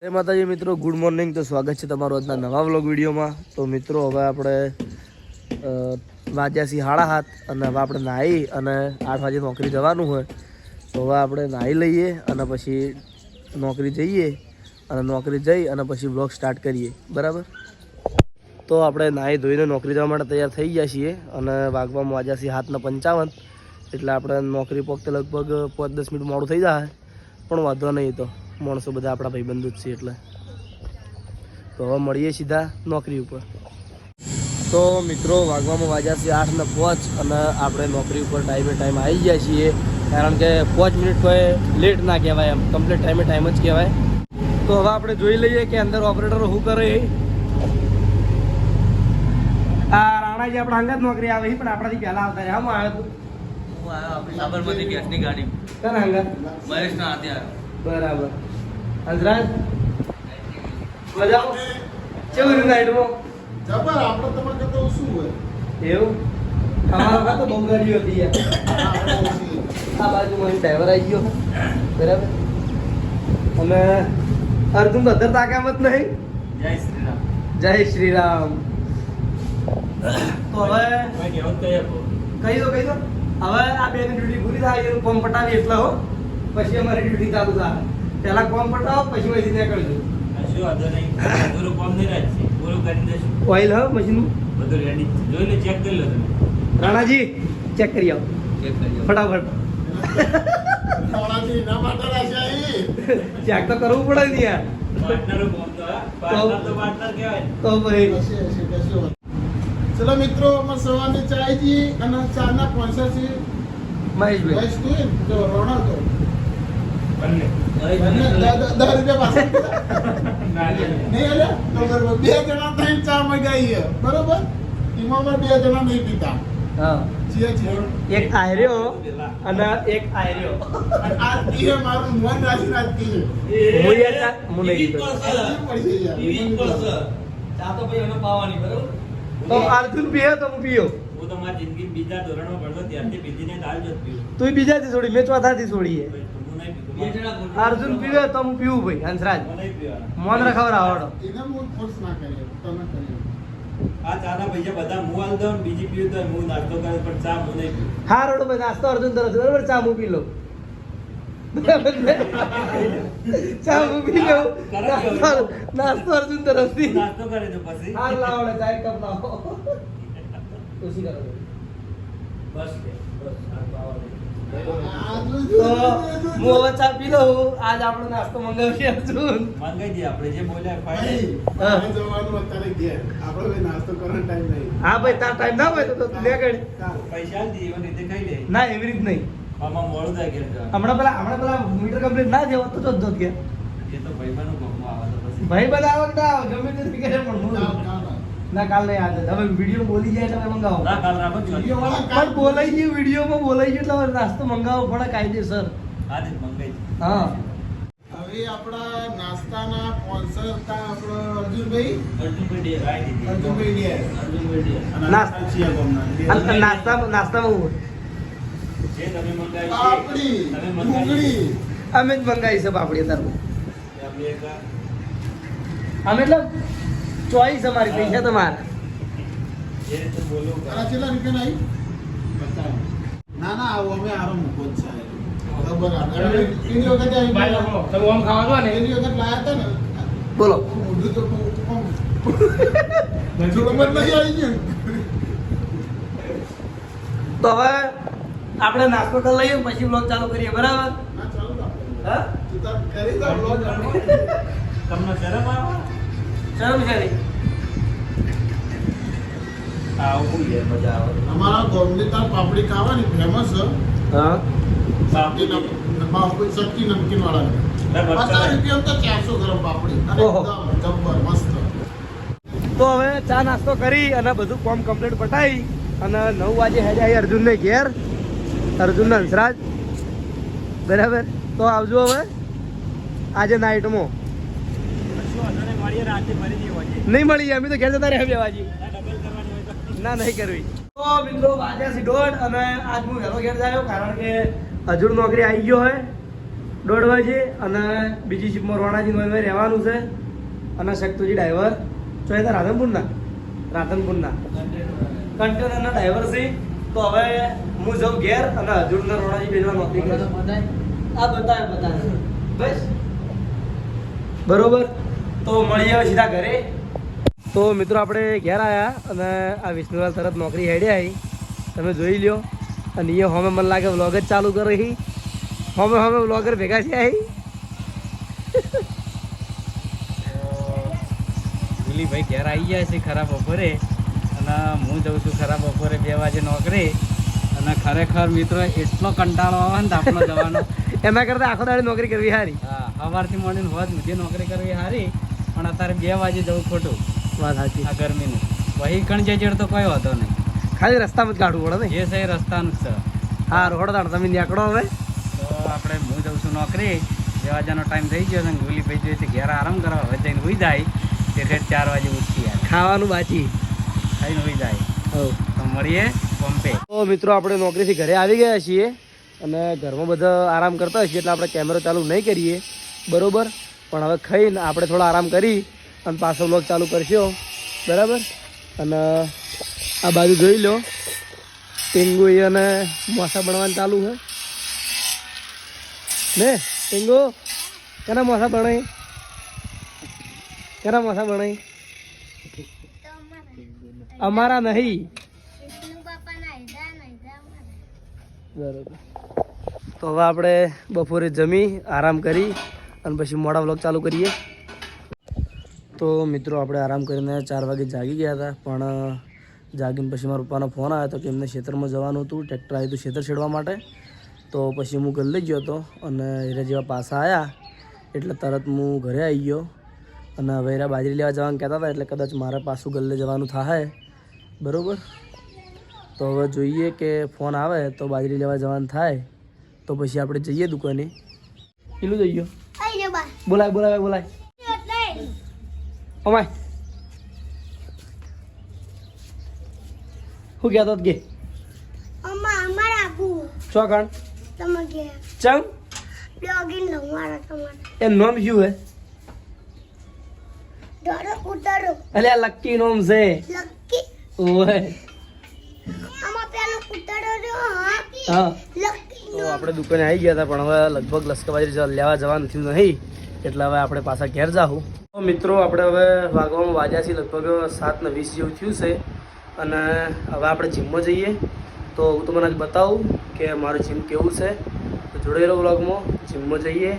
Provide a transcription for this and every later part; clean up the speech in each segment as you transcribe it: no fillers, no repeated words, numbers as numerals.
જય માતાજી મિત્રો, ગુડ મોર્નિંગ. તો સ્વાગત છે તમારું આજના નવા વ્લોગ વિડીયોમાં. તો મિત્રો હવે આપણે વાગ્યા છીએ 7:30 અને હવે આપણે નાહી અને 8 વાગે નોકરી જવાનું હોય. તો હવે આપણે નાહી લઈએ અને પછી નોકરી જઈએ અને નોકરી જઈ અને પછી વ્લોગ સ્ટાર્ટ કરીએ, બરાબર. તો આપણે નાહી ધોઈને નોકરી જવા માટે તૈયાર થઈ ગયા છીએ અને વાગવામાં વાગ્યા છીએ 7:55. એટલે આપણે નોકરી પહોંચતે લગભગ 5-10 મિનિટ મોડું થઈ જાય, પણ વાંધો નહીં. તો માણસો બધા આપણા ભાઈબંધો જ છે એટલે. તો હવે મળીએ સીધા નોકરી ઉપર. તો મિત્રો વાગવામાં વાગ્યા છે 8:05 અને આપણે નોકરી ઉપર ટાઈમ આવી ગયા છીએ. કારણ કે 5 મિનિટ કોઈ લેટ ના કહેવાય, એમ કમ્પ્લીટ ટાઈમ જ કહેવાય. તો હવે આપણે જોઈ લઈએ કે અંદર ઓપરેટરો શું કરે. આ રાણાજી આપણા અંગત નોકરી આવે પણ આપણાથી પહેલા આવતા રહ્યા. આમાં આવ્યો તું આપણી સાબરમતી ગેસની ગાડી કના અંગત મહેશના હાથે આવ્યો. બરાબર. અંજરાજ મજામાં કેવું રહ્યું નાઈટમાં? જબર. આપણે તમારે કરતા શું હોય એવું અમારા પાસે તો બહુ ગાડીઓ હતી યાર. આ બાજુ મારી ડ્રાઈવર આવી ગયો, બરાબર. અને અર્જુન તો અધર તાકાત નહીં. જય શ્રી રામ. જય શ્રી રામ. તો હવે કહી દો હવે આ બેની ડ્યુટી પૂરી થાય, એનું ફોર્મ પટાવી એટલે હો પછી અમારી ડ્યુટી ચાલુ થાય. પહેલા ફોર્મ પટાવો પછી અહીંથી નીકળજો. શું વાંધો નહીં, બધું કામ નહીં રાખશે, પૂરું કરી દઈશું. ઓઇલ હ મશીનનું બધું રેડી જોઈ લો, ચેક કરી લો તમે. રાણાજી ચેક કરી આવો ચેક કરી લો ફટાફટ. થોડાથી ના માટે રાખ્યા ચેક તો કરવું પડે ને યાર. પાર્ટનરો કામ તો પાર્ટનર કહેવાય. તો ભાઈ ચલો મિત્રો, અમારે સવારની ચાય જી અને ચાના સ્પોન્સર છે મહેશભાઈ. બસ તું જો રોનાલ્ડો બંને બંને 10 રૂપિયા પાછા નહીં અરે તો બરોબર 2 જણા થઈને ચા મગાઈ બરોબર. એમાં અમે 2 જણા નહીં પીતા. હા, છીએ એક આયર્યો અને એક આયર્યો. આ પીએ મારું મન રાજી રાખતી છે. હું યાર હું નહીં પીતો. પડી જાય ચા તો ભાઈ અમે પાવાની બરોબર. તો અર્જુન પીએ તો હું પીયો. હું તો મારી જિંદગી બીજા ધોરણમાં ભણતો ત્યારથી પીધીને દાલ જ પીવું. તું બીજાથી છોડી, મેં ચોથાથી છોડીએ. હું નહીં પીતું. બે જણા બોલો. અર્જુન પીવે તો હું પીવું ભાઈ. હંસરાજ હું નહીં પીવાના. મોન રખાવ આવડો. એને હું ફોર્સ ના કર્યો, તમે કર્યો. આ ચાના પૈસા બધા હું આલ દઉં, બીજી પીવું તો હું નાસ્તો કરે પણ ચા હું નહીં પીવું. હા રોડ ભાઈ, નાસ્તો અર્જુન તરફ બરાબર. ચા હું પી લઉં. બરાબર ને? ચા હું પી લઉં. નાસ્તો અર્જુન તરફથી. નાસ્તો કરે તો પછી હા લાવડે ચાય કપ લાવો. ખુશી કરો. બસ કે બસ આ પાવા તો હું હવે ચા પી લઉં. આજ આપણો નાસ્તો મંગાવીએ અર્જુન. મંગાઈ દઈએ આપણે જે બોલ્યા ફાઇનલ. હા. મારે જવાનું અત્યારે ઘેર. આપણે ભાઈ નાસ્તો કરવાનો ટાઈમ નહીં. હા ભાઈ, તાર ટાઈમ ના હોય તો તું લે ગઈ. પૈસા આલ દઈએ એવી રીતે ખાઈ લે. ના એવી રીત નહીં. આમાં મોડું થાય ઘેર જવાનું. હમણાં પેલા મીટર કમ્પ્લીટ ના જેવો તો જ ઘેર. એ તો ભાઈબાનું કોમમાં આવે તો પછી ભાઈ બધા આવે ના આવે, ગમે તે ફિકર પણ હું ના. ના કાલ નહીં આજે. હવે વિડીયો બોલી જાય એટલે મંગાવો. ના કાલ રાખો છો. વિડીયો વાળા પણ બોલાઈ ગયું, વિડીયોમાં બોલાઈ ગયું એટલે હવે નાસ્તો મંગાવવો પડે કાયદેસર. હા તે મંગાઈ દઈએ. હા. હવે આપણા નાસ્તાના સ્પોન્સર હતા આપણો અર્જુનભાઈ. અર્જુનભાઈ ડે રાઈ દીધી. અર્જુનભાઈ ડે. અર્જુનભાઈ ડે. અને નાસ્તા. છીએ ગામના. અને નાસ્તામાં હું જે તમે મંગાવી પાપડી, તમે મંગાવી ડુંગળી. અમે જ મંગાવી છે પાપડી અત્યારે. આપણે એક અમે એટલે ચોઈસ અમારી પૈસા તમારા. જે રીતે બોલું તારા કેટલા રૂપિયાના આવી? ના ના, આવો અમે આરો મૂકો જ છે. ખબર આ. એની વખતે આવી ગયા. તમે આમ ખાવા છો ને? એની વખત લાયા હતા ને. બોલો. મોઢું તો થોડું મત નહીં આવી ગયું. તો હવે આપણે નાસ્તો કરી લઈએ પછી બ્લોગ ચાલુ કરીએ, બરાબર? ના ચાલો તો આપણે. હા, તું તાર કરી દો બ્લોગ આપણે. તમને શરમ આવે શરમ છે નહીં. આવું યાર મજા આવે. અમારા ગામની તાર પાપડી ખાવાની ફેમસ છે. હા. પાપડી શક્તિ નમકીન વાળા. 50 રૂપિયા તો 400 ગ્રામ પાપડી. અને ઓહો. એકદમ જબ્બર મસ્ત. તો હવે ચા નાસ્તો કરી અને બધું કામ કમ્પ્લીટ પટાઈ અને 9 વાગે હેડે આવી અર્જુનને ઘેર. અર્જુનને હંસરાજ, બરાબર. તો આવજો હવે આજે નાઇટમાં. મળીએ રાતે ફરી જઈએ. નહીં મળીએ, અમે તો ઘેર જતા રહ્યા 2 વાગે. ડબલ કરવાની હોય તો ના નહીં કરવી. તો મિત્રો વાગ્યા છે 1:30 અને આજ હું વહેલો ઘેર આવ્યો કારણ કે હજુર નોકરી આવી ગયો હોય 1:30 વાગે અને બીજી શિપમાં રોણાજી નોંધવાઈ રહેવાનું છે અને શક્તુજી ડ્રાઈવર ચોથા રાધનપુરના કન્ટેનરના ડ્રાઈવર છે. તો હવે હું જાઉં ઘેર અને હજુરના રોણાજી બેનવા નોકરી કરે આ બતાવે બસ બરોબર. તો મળીએ હવે સીધા ઘરે. તો મિત્રો આપણે ઘેર આવ્યા અને આ વિષ્ણુલાલ તરત નોકરી હેડ્યા આવી તમે જોઈ લ્યો. અને એ હમે મને લાગે વ્લોગ જ ચાલુ કરે હી હમે વ્લોગર ભેગા છે અહીં. ભાઈ ઘેર આવી ગયા છે ખરા બપોરે અને હું જઉં છું ખરા બપોરે 2 વાગે નોકરી. અને ખરેખર મિત્રો એટલો કંટાળો આવે ને આપણો જવાનો એના કરતાં આખો દાડે નોકરી કરવી સારી. હા સવારથી મળીને હોત મુજે નોકરી કરવી સારી પણ અત્યારે 2 વાગે જવું ખોટું. વાત સાચી. આ ગરમીનું વહી કણ જે તો કોઈ હોતો નહીં, ખાલી રસ્તામાં જ કાઢવું પડે ને. જે છે એ રસ્તાનું જ છે. હા રોડ દાડ તમે નીકળો હવે. તો આપણે હું જઉં છું નોકરી. 2 વાગ્યાનો ટાઈમ થઈ ગયો છે. ગુલીભાઈ જોઈએ છે ઘેર આરામ કરવા હવે જઈને હોઈ જાય તે 4 વાગે ઉઠી યાર ખાવાનું બાકી ખાઈને હોઈ જાય. તો મળીએ પંપે. તો મિત્રો આપણે નોકરીથી ઘરે આવી ગયા છીએ અને ઘરમાં બધા આરામ કરતા હશે એટલે આપણે કેમેરો ચાલુ નહીં કરીએ બરોબર. પણ હવે ખાઈને આપણે થોડા આરામ કરી અને પાછો વ્લોગ ચાલુ કરશો બરાબર. અને આ બાજુ જોઈ લો ટેંગુ અને મોસા બનવાનું ચાલુ છે ને. ટેંગુ કેના મોસા બનાવી અમારા નહીં બરાબર. તો હવે આપણે બપોરે જમી આરામ કરી અને પછી મોડા વ્લોગ ચાલુ કરીએ. તો મિત્રો આપણે આરામ કરીને 4 વાગે જાગી ગયા હતા પણ જાગીને પછી મારા પપ્પાનો ફોન આવ્યો હતો કે એમને ખેતરમાં જવાનું હતું. ટ્રેક્ટર આવ્યું હતું ખેતર છેડવા માટે. તો પછી હું ગલ્લે ગયો હતો અને એરા જેવા પાછા આવ્યા એટલે તરત હું ઘરે આવી ગયો. અને હવે એરા બાજરી લેવા જવાનું કહેતા હતા એટલે કદાચ મારે પાછું ગલ્લે જવાનું થાય બરાબર. તો હવે જોઈએ કે ફોન આવે તો બાજરી લેવા જવાનું થાય તો પછી આપણે જઈએ દુકાને. પેલું જઈ ગયો બોલાય અમાય શું કહેતો કે ચોકણ ચમ એમ નામ શું હે અલે આ લક્કી નામ છે ઓય. હા તો આપણે દુકાને આવી ગયા હતા પણ હવે લગભગ લશ્કરબાજી લેવા જવાનું થયું નહીં એટલે હવે આપણે પાછા ઘેર જાઉં. તો મિત્રો આપણે હવે વાગવામાં વાગ્યા છીએ લગભગ 7:20 જેવું થયું છે અને હવે આપણે જીમમાં જઈએ. તો હું તમને આજ બતાવું કે મારું જીમ કેવું છે. તો જોડેલો વ્લોગમાં જીમમાં જઈએ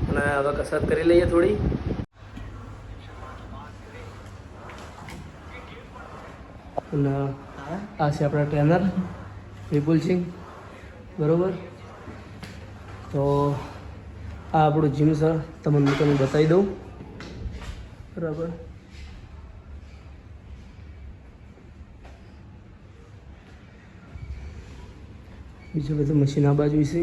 અને હવે કસરત કરી લઈએ થોડી. અને આ છે આપણા ટ્રેનર વિપુલસિંહ બરાબર. તો આ આપણું જીમ છે તમને હું બતાવી દઉં બરાબર. બીજું બધું મશીન આ બાજુ છે.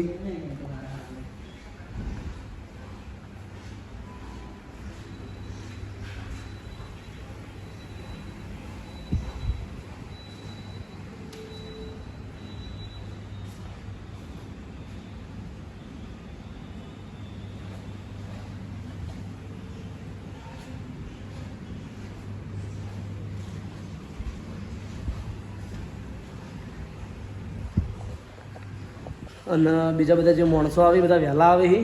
અને બીજા બધા જે માણસો આવે બધા વહેલા આવે છે.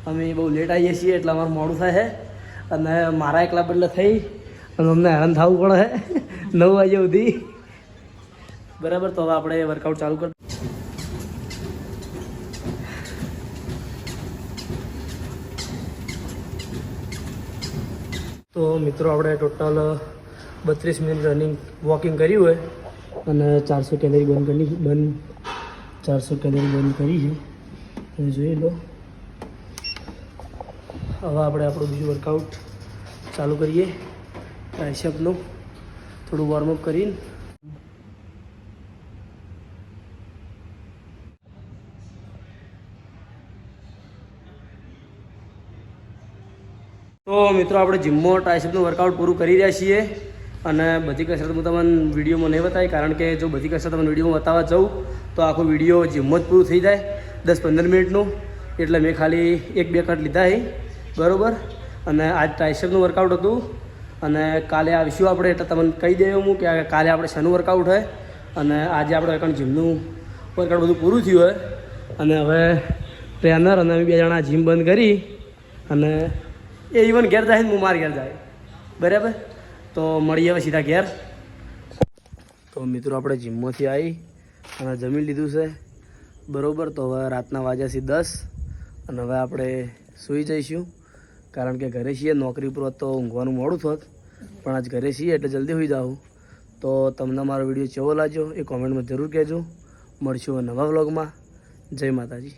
અમે બહુ લેટ આવીએ છીએ એટલે અમારું મોડું થાય છે અને મારા એકલા બદલે થઈ અને અમને હેરાન થવું પડે છે 9 વાગ્યા સુધી બરાબર. તો હવે આપણે વર્કઆઉટ ચાલુ કરી. તો મિત્રો આપણે ટોટલ 32 મિનિટ રનિંગ વોકિંગ કર્યું હોય અને 400 કેલરી બંધ કરી 400 કેલરી બંધ કરી છે તમે જોઈ લો. હવે આપણે આપણું બીજું વર્કઆઉટ ચાલુ કરીએ ટ્રાઇસેપનું થોડું વોર્મઅપ કરીને. તો મિત્રો આપણે જીમમાં ટ્રાઇસેપનું વર્કઆઉટ પૂરું કરી રહ્યા છીએ અને બધી કસરત હું તમને વિડીયોમાં નહીં બતાવી કારણ કે જો બધી કસરત તમને વિડીયોમાં બતાવવા જાઉં તો આખો વિડીયો જીમમાં જ પૂરું થઈ જાય 10-15 મિનિટનું. એટલે મેં ખાલી 1-2 કટ લીધા છે બરાબર. અને આજ ટ્રાઇસેપનું વર્કઆઉટ હતું અને કાલે આવીશું આપણે, એટલે તમને કહી દેવું હું કે કાલે આપણે શેનું વર્કઆઉટ હોય. અને આજે આપણે એકણ જીમનું વર્કઆઉટ બધું પૂરું થયું હોય અને હવે ટ્રેનર અને અમે 2 જણા જીમ બંધ કરી અને એ ઇવન ઘેર જાય ને હું માર ઘેર જાય બરાબર. તો મળીએ હવે સીધા ઘેર. તો મિત્રો આપણે જીમમાંથી આવી અને જમી લીધું છે બરાબર. તો હવે રાતના વાગ્યા છે 10 અને હવે આપણે સૂઈ જઈશું, કારણ કે ઘરે છીએ. નોકરી પર તો ઊંઘવાનું મોડું થોત, પણ આજ ઘરે છીએ એટલે જલ્દી હોઈ જાઉં. તો તમને મારો વિડીયો કેવો લાગ્યો એ કોમેન્ટમાં જરૂર કહેજો. મળશું નવા વ્લોગમાં. જય માતાજી.